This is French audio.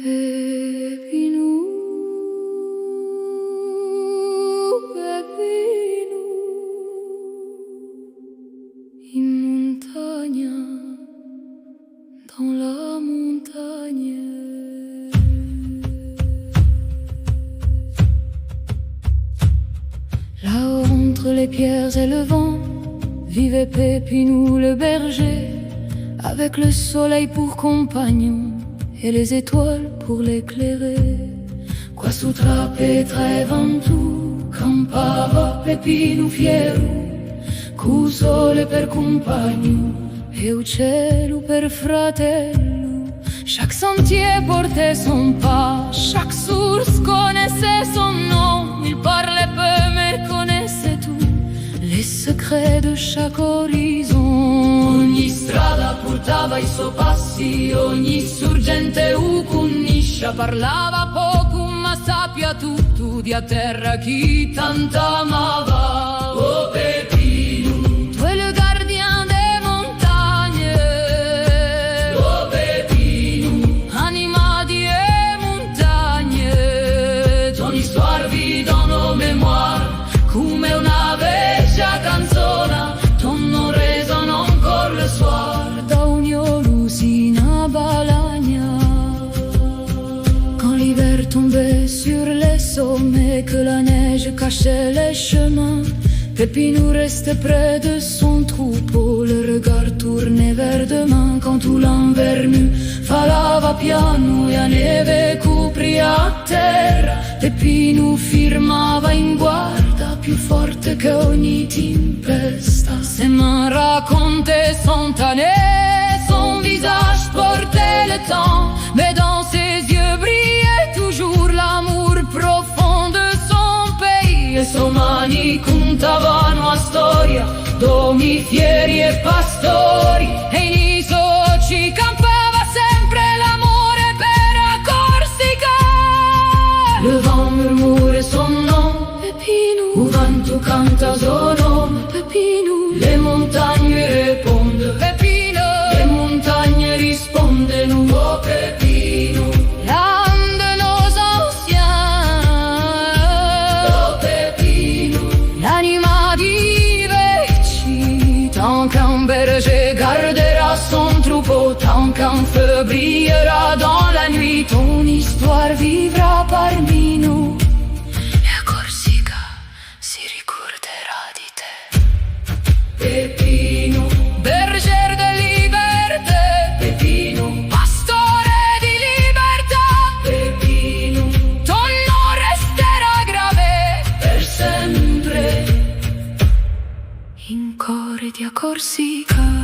Pepinou, Pepinou, in montagna, dans la montagne. Là-haut entre les pierres et le vent, vivait Pépinou le berger, avec le soleil pour compagnon et les étoiles pour l'éclairer. Qua su trape traevantu, campava Pépinou fiero, cu sole per compagno e uccello per fratello. Chaque sentier portait son pas, chaque source connaissait son nom. Il parlait peu mais connaissait tout, les secrets de chaque horizon. Ogni strada portava i suoi passi, ogni sorgente ucunniscia. Parlava poco ma sappia tutto, di a terra chi tanta amava. Oh Pépinou, tu es le gardien des montagnes. Oh Pépinou, anima di montagne. Ton histoire vit dans nos mémoires, come una vecchia canzone. Ton nom résonne encore le soir, da ognuno si balagna. Quand l'hiver tombait sur les sommets, que la neige cachait les chemins, Pépinou restait près de son troupeau, le regard tourné vers demain. Quand tout l'inverno falava piano e a neve copria terra, Pépinou firmava in guarda, più forte che ogni tempesta. Ses mains racontaient son année, son visage portait le temps, mais dans ses yeux brillait toujours l'amour profond de son pays. Le sue mani contavano a storia d'uomini fieri e pastori, e in i soci campava sempre l'amore per la Corsica. Le vent murmure son nom, Pépinou, il vento canta son nome, Pépinou. Le montagne répondent, Pépinou. Le montagne rispondono, oh Pépinou. L'âme de nos anciens, oh Pépinou. L'anima di vecchi, tant qu'un berger gardera son troupeau, tant qu'un feu brillera dans la nuit, ton histoire vivra parmi nous. La Corsica si ricorderà di te. Pépinou, berger de liberté, Pépinou, pastore di libertà, Pépinou. Ton nom resterà gravé per sempre in cuore di Corsica.